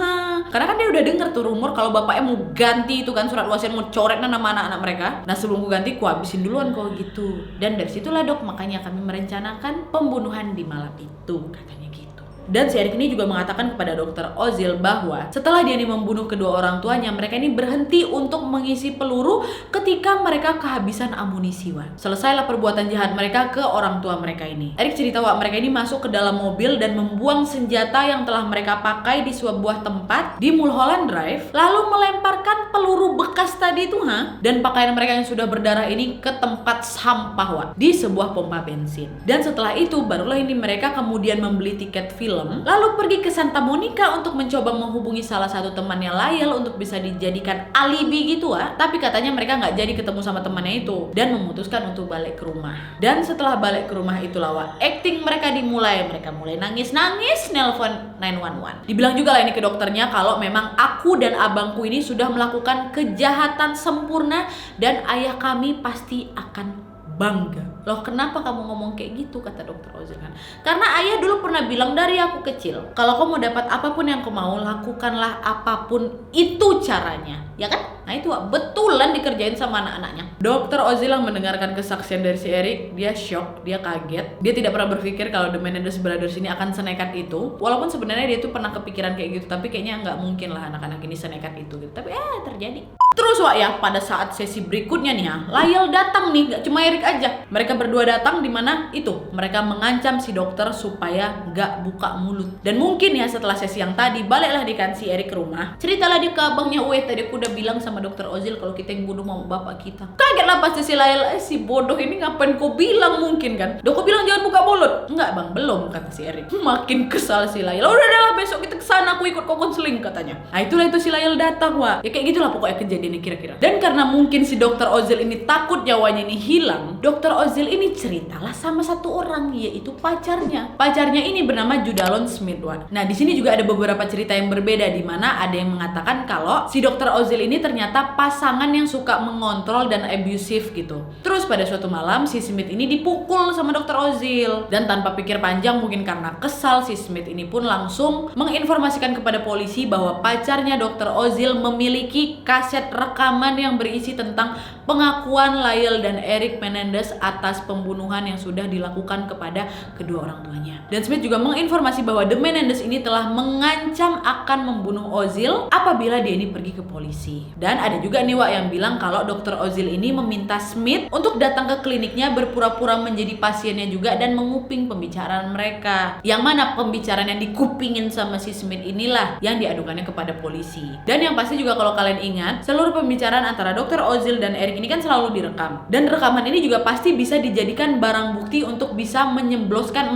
Karena kan dia udah denger tuh rumor kalau bapaknya mau ganti itu kan surat wasiat, mau coret nama anak-anak mereka. Nah sebelum ku ganti, ku habisin duluan kalau gitu. Dan dari situlah dok, makanya kami merencanakan pembunuhan di malam itu, katanya gitu. Dan si Eric ini juga mengatakan kepada dokter Ozil bahwa setelah dia ini membunuh kedua orang tuanya, mereka ini berhenti untuk mengisi peluru ketika mereka kehabisan amunisi. Selesailah perbuatan jahat mereka ke orang tua mereka ini. Eric cerita mereka ini masuk ke dalam mobil dan membuang senjata yang telah mereka pakai di sebuah tempat di Mulholland Drive, lalu melemparkan peluru bekas tadi itu dan pakaian mereka yang sudah berdarah ini ke tempat sampah di sebuah pompa bensin. Dan setelah itu barulah ini mereka kemudian membeli tiket film, lalu pergi ke Santa Monica untuk mencoba menghubungi salah satu temannya Lyle untuk bisa dijadikan alibi gitu Tapi katanya mereka nggak jadi ketemu sama temannya itu dan memutuskan untuk balik ke rumah. Dan setelah balik ke rumah itulah acting mereka dimulai. Mereka mulai nangis-nangis nelpon 911. Dibilang juga lah ini ke dokternya kalau memang aku dan abangku ini sudah melakukan kejahatan sempurna dan ayah kami pasti akan bangga. Loh kenapa kamu ngomong kayak gitu, kata dokter Ozil kan? Karena ayah dulu pernah bilang dari aku kecil, kalau kamu dapat apapun yang kau mau, lakukanlah apapun itu caranya, ya kan? Nah itu betulan dikerjain sama anak-anaknya. Dokter Ozil yang mendengarkan kesaksian dari si Eric, dia shock, dia kaget. Dia tidak pernah berpikir kalau The Menendez Brothers ini akan senekat itu. Walaupun sebenarnya dia tuh pernah kepikiran kayak gitu, tapi kayaknya nggak mungkin lah anak-anak ini senekat itu gitu. Tapi terjadi. Terus pada saat sesi berikutnya nih Lyle datang nih, gak cuma Eric aja. Mereka berdua datang di mana itu mereka mengancam si dokter supaya gak buka mulut. Dan mungkin setelah sesi yang tadi baliklah si Eric ke rumah. Ceritalah dia ke abangnya, tadi aku udah bilang sama dokter Ozil kalau kita yang bunuh mama bapak kita. Kaget lah pasti si Lyle, si bodoh ini ngapain kau bilang, mungkin kan? Kau bilang jangan buka mulut. Enggak bang, belum, kata si Eric. Makin kesal si Lyle. Udah besok kita kesana, aku ikut kau konseling, katanya. Nah itulah itu si Lyle datang ya kayak gitulah pokoknya kejadian ini kira-kira. Dan karena mungkin si dokter Ozil ini takut nyawanya ini hilang, dokter Ozil ini ceritalah sama satu orang, yaitu pacarnya. Pacarnya ini bernama Judalon Smith. Nah di sini juga ada beberapa cerita yang berbeda, di mana ada yang mengatakan kalau si dokter Ozil ini ternyata pasangan yang suka mengontrol dan abusive gitu. Terus pada suatu malam si Smith ini dipukul sama dokter Ozil, dan tanpa pikir panjang mungkin karena kesal, si Smith ini pun langsung menginformasikan menginformasikan kepada polisi bahwa pacarnya Dr. Ozil memiliki kaset rekaman yang berisi tentang pengakuan Lyle dan Eric Menendez atas pembunuhan yang sudah dilakukan kepada kedua orang tuanya. Dan Smith juga menginformasi bahwa The Menendez ini telah mengancam akan membunuh Ozil apabila dia ini pergi ke polisi. Dan ada juga nih Wak yang bilang kalau Dr. Ozil ini meminta Smith untuk datang ke kliniknya berpura-pura menjadi pasiennya juga dan menguping pembicaraan mereka. Yang mana pembicaraan yang dikupingin sama si Smith inilah yang diadukannya kepada polisi. Dan yang pasti juga kalau kalian ingat, seluruh pembicaraan antara Dr. Ozil dan Eric ini kan selalu direkam. Dan rekaman ini juga pasti bisa dijadikan barang bukti untuk bisa menjebloskan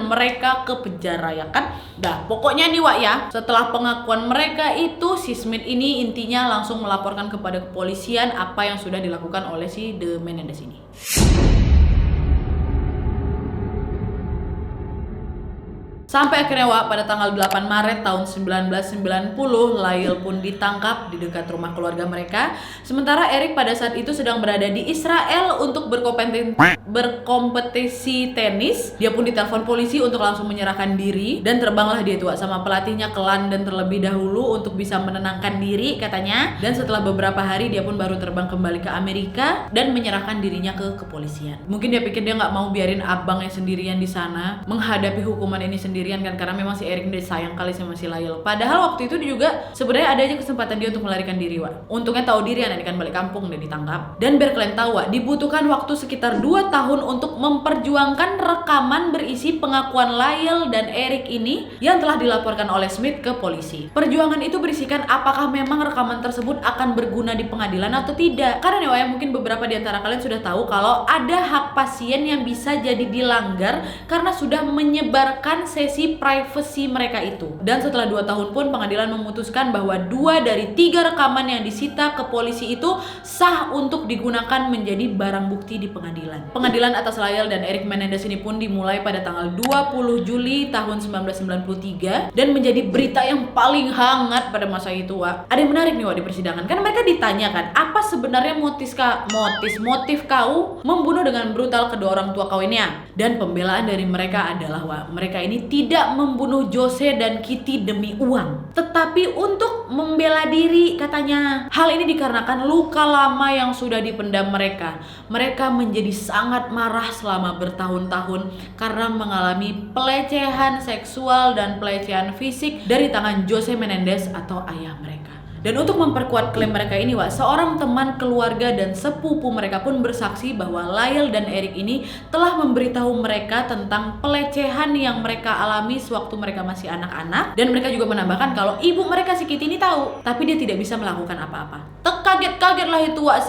mereka ke penjara ya kan. Dah pokoknya nih Wak ya, setelah pengakuan mereka itu si Smith ini intinya langsung melaporkan kepada kepolisian apa yang sudah dilakukan oleh si The Menendez ini. Sampai akhirnya Wak pada tanggal 8 Maret tahun 1990 Lyle pun ditangkap di dekat rumah keluarga mereka. Sementara Eric pada saat itu sedang berada di Israel untuk berkompetisi tenis. Dia pun ditelepon polisi untuk langsung menyerahkan diri. Dan terbanglah dia tuh sama pelatihnya ke London terlebih dahulu untuk bisa menenangkan diri katanya. Dan setelah beberapa hari dia pun baru terbang kembali ke Amerika dan menyerahkan dirinya ke kepolisian. Mungkin dia pikir dia nggak mau biarin abangnya sendirian di sana menghadapi hukuman ini sendirian kan, karena memang si Eric dia sayang kali sama si Lyle. Padahal waktu itu dia juga sebenarnya ada aja kesempatan dia untuk melarikan diri Wak. Untungnya tahu diri anak kan balik kampung dan ditangkap. Dan biar kalian tahu Wak, dibutuhkan waktu sekitar 2 tahun untuk memperjuangkan rekaman berisi pengakuan Lyle dan Eric ini yang telah dilaporkan oleh Smith ke polisi. Perjuangan itu berisikan apakah memang rekaman tersebut akan berguna di pengadilan atau tidak. Karena nih Wak, mungkin beberapa di antara kalian sudah tahu kalau ada hak pasien yang bisa jadi dilanggar karena sudah menyebarkan sesi privacy mereka itu. Dan setelah 2 tahun pun pengadilan memutuskan bahwa 2 dari 3 rekaman yang disita ke polisi itu sah untuk digunakan menjadi barang bukti di pengadilan. Pengadilan atas Lyle dan Eric Menendez ini pun dimulai pada tanggal 20 Juli tahun 1993 dan menjadi berita yang paling hangat pada masa itu Wak. Ada yang menarik nih Wak di persidangan, kan mereka ditanyakan apa sebenarnya motif kau membunuh dengan brutal kedua orang tua kau ini ya? Dan pembelaan dari mereka adalah Wak, mereka ini tidak membunuh Jose dan Kitty demi uang, tetapi untuk membela diri katanya. Hal ini dikarenakan luka lama yang sudah dipendam mereka. Mereka menjadi sangat marah selama bertahun-tahun karena mengalami pelecehan seksual dan pelecehan fisik dari tangan Jose Menendez atau ayah mereka. Dan untuk memperkuat klaim mereka ini Wak, seorang teman keluarga dan sepupu mereka pun bersaksi bahwa Lyle dan Eric ini telah memberitahu mereka tentang pelecehan yang mereka alami sewaktu mereka masih anak-anak. Dan mereka juga menambahkan kalau ibu mereka si Kitty ini tahu, tapi dia tidak bisa melakukan apa-apa. Terkaget-kagetlah itu Wak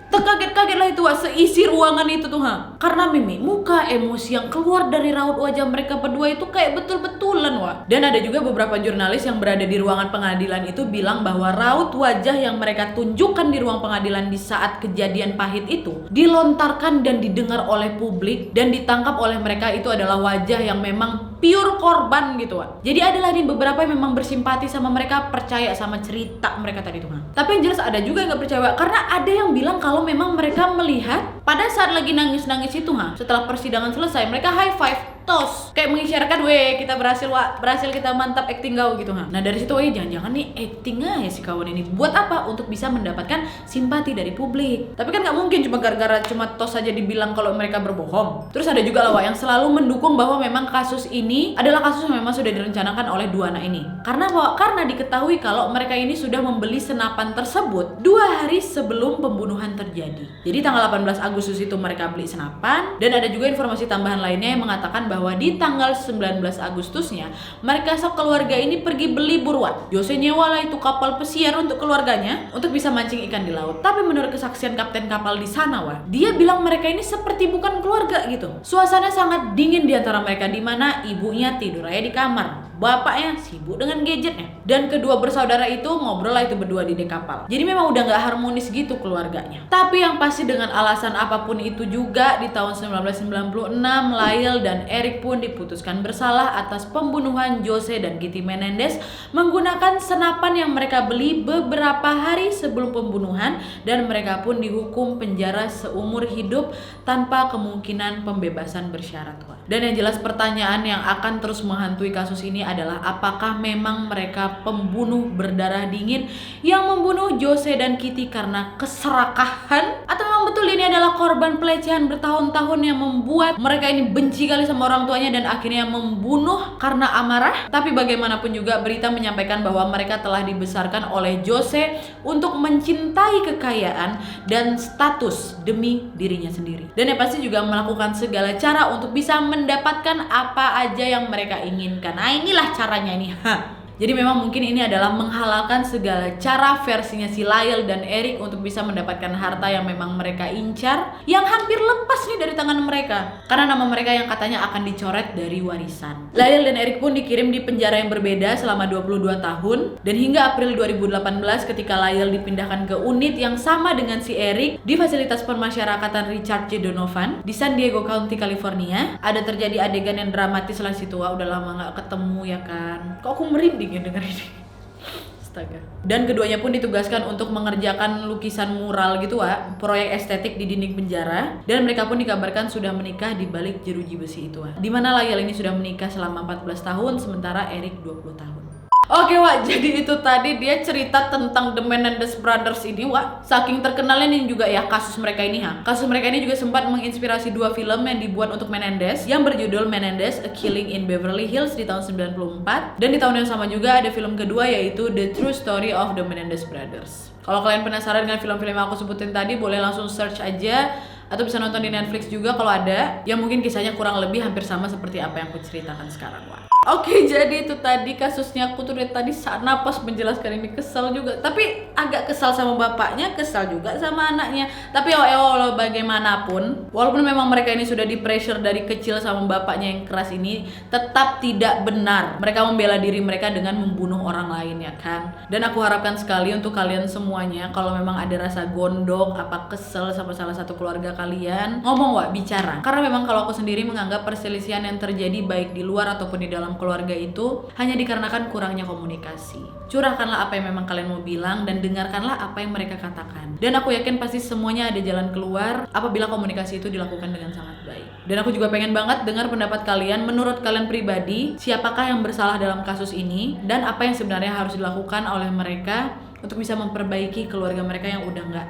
terkaget-kagetlah itu Wak, seisi ruangan itu tuh karena mimik muka, emosi yang keluar dari raut wajah mereka berdua itu kayak betul-betulan Wak. Dan ada juga beberapa jurnalis yang berada di ruangan pengadilan itu bilang bahwa raut wajah yang mereka tunjukkan di ruang pengadilan di saat kejadian pahit itu dilontarkan dan didengar oleh publik dan ditangkap oleh mereka itu adalah wajah yang memang pure korban gitu Wak. Jadi adalah nih beberapa yang memang bersimpati sama mereka, percaya sama cerita mereka tadi tuh Tapi yang jelas ada juga yang gak percaya Wak, karena ada yang bilang kalau memang mereka melihat pada saat lagi nangis-nangis itu setelah persidangan selesai mereka high five, tos, kayak mengisyaratkan weh kita berhasil Wak, berhasil kita mantap acting kau gitu Nah dari situ jangan-jangan nih acting aja si kawan ini. Buat apa? Untuk bisa mendapatkan simpati dari publik. Tapi kan gak mungkin cuma gara-gara cuma tos saja dibilang kalau mereka berbohong. Terus ada juga lah Wak yang selalu mendukung bahwa memang kasus ini adalah kasus yang memang sudah direncanakan oleh 2 anak ini. Karena Wak, karena diketahui kalau mereka ini sudah membeli senapan tersebut 2 hari sebelum pembunuhan terjadi. Jadi tanggal 18 Agustus itu mereka beli senapan. Dan ada juga informasi tambahan lainnya yang mengatakan bahwa di tanggal 19 Agustusnya mereka sekeluarga ini pergi beli buruan. Jose nyewa lah itu kapal pesiar untuk keluarganya untuk bisa mancing ikan di laut. Tapi menurut kesaksian kapten kapal di sana Wak, dia bilang mereka ini seperti bukan keluarga gitu. Suasana sangat dingin di antara mereka, di mana ibunya tidur aja di kamar. bapaknya sibuk dengan gadgetnya. Dan kedua bersaudara itu ngobrol lah itu berdua di dek kapal. Jadi memang udah nggak harmonis gitu keluarganya. Tapi yang pasti dengan alasan apapun itu juga di tahun 1996 Lyle dan Eric pun diputuskan bersalah atas pembunuhan Jose dan Kitty Menendez menggunakan senapan yang mereka beli beberapa hari sebelum pembunuhan, dan mereka pun dihukum penjara seumur hidup tanpa kemungkinan pembebasan bersyarat. Dan yang jelas pertanyaan yang akan terus menghantui kasus ini adalah apakah memang mereka pembunuh berdarah dingin yang membunuh Jose dan Kitty karena keserakahan, atau memang betul ini adalah korban pelecehan bertahun-tahun yang membuat mereka ini benci kali sama orang tuanya dan akhirnya membunuh karena amarah. Tapi bagaimanapun juga berita menyampaikan bahwa mereka telah dibesarkan oleh Jose untuk mencintai kekayaan dan status demi dirinya sendiri, dan yang pasti juga melakukan segala cara untuk bisa mendapatkan apa aja yang mereka inginkan. Nah inilah caranya nih. Jadi memang mungkin ini adalah menghalalkan segala cara versinya si Lyle dan Eric untuk bisa mendapatkan harta yang memang mereka incar, yang hampir lepas nih dari tangan mereka karena nama mereka yang katanya akan dicoret dari warisan. Lyle dan Eric pun dikirim di penjara yang berbeda selama 22 tahun, dan hingga April 2018 ketika Lyle dipindahkan ke unit yang sama dengan si Eric di fasilitas permasyarakatan Richard J. Donovan di San Diego County, California, ada terjadi adegan yang dramatis lah situ. Udah lama gak ketemu ya kan. Kok aku merinding ya denger ini. Astaga. Dan keduanya pun ditugaskan untuk mengerjakan lukisan mural gitu proyek estetik di dinding penjara, dan mereka pun dikabarkan sudah menikah di balik jeruji besi itu di mana Lyle ini sudah menikah selama 14 tahun sementara Eric 20 tahun. Oke jadi itu tadi dia cerita tentang The Menendez Brothers ini saking terkenalnya ini juga ya kasus mereka ini Kasus mereka ini juga sempat menginspirasi 2 film yang dibuat untuk Menendez yang berjudul Menendez: A Killing in Beverly Hills di tahun 94, dan di tahun yang sama juga ada film kedua yaitu The True Story of the Menendez Brothers. Kalau kalian penasaran dengan film-film yang aku sebutin tadi, boleh langsung search aja atau bisa nonton di Netflix juga kalau ada, yang mungkin kisahnya kurang lebih hampir sama seperti apa yang aku ceritakan sekarang. Oke, jadi itu tadi kasusnya. Aku tuh dari tadi saat napas menjelaskan ini kesel juga, tapi agak kesal sama bapaknya, kesal juga sama anaknya. Tapi walau bagaimanapun, walaupun memang mereka ini sudah di pressure dari kecil sama bapaknya yang keras ini, tetap tidak benar mereka membela diri mereka dengan membunuh orang lain ya kan. Dan aku harapkan sekali untuk kalian semuanya, kalau memang ada rasa gondok apa kesel sama salah satu keluarga kalian, ngomong bicara. Karena memang kalau aku sendiri menganggap perselisihan yang terjadi baik di luar ataupun di dalam keluarga itu hanya dikarenakan kurangnya komunikasi. Curahkanlah apa yang memang kalian mau bilang dan dengarkanlah apa yang mereka katakan. Dan aku yakin pasti semuanya ada jalan keluar apabila komunikasi itu dilakukan dengan sangat baik. Dan aku juga pengen banget dengar pendapat kalian. Menurut kalian pribadi, siapakah yang bersalah dalam kasus ini dan apa yang sebenarnya harus dilakukan oleh mereka untuk bisa memperbaiki keluarga mereka yang udah nggak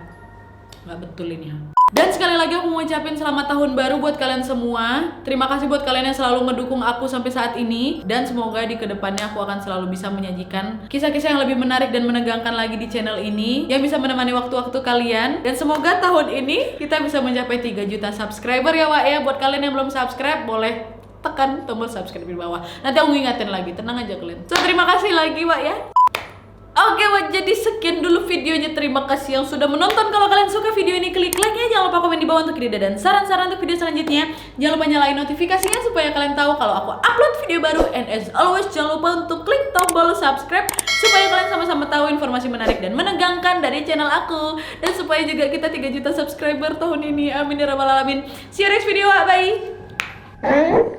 betul ini. Dan sekali lagi aku mau ucapin selamat tahun baru buat kalian semua. Terima kasih buat kalian yang selalu mendukung aku sampai saat ini, dan semoga di kedepannya aku akan selalu bisa menyajikan kisah-kisah yang lebih menarik dan menegangkan lagi di channel ini yang bisa menemani waktu-waktu kalian. Dan semoga tahun ini kita bisa mencapai 3 juta subscriber ya Buat kalian yang belum subscribe, boleh tekan tombol subscribe di bawah. Nanti aku ngingetin lagi, tenang aja kalian. So terima kasih lagi ya. Oke, jadi sekian dulu videonya. Terima kasih yang sudah menonton. Kalau kalian suka video ini, klik like-nya. Jangan lupa komen di bawah untuk ide dan saran-saran untuk video selanjutnya. Jangan lupa nyalain notifikasinya supaya kalian tahu kalau aku upload video baru. And as always, jangan lupa untuk klik tombol subscribe supaya kalian sama-sama tahu informasi menarik dan menegangkan dari channel aku. Dan supaya juga kita 3 juta subscriber tahun ini. Amin ya rabbal alamin. See you next video, bye!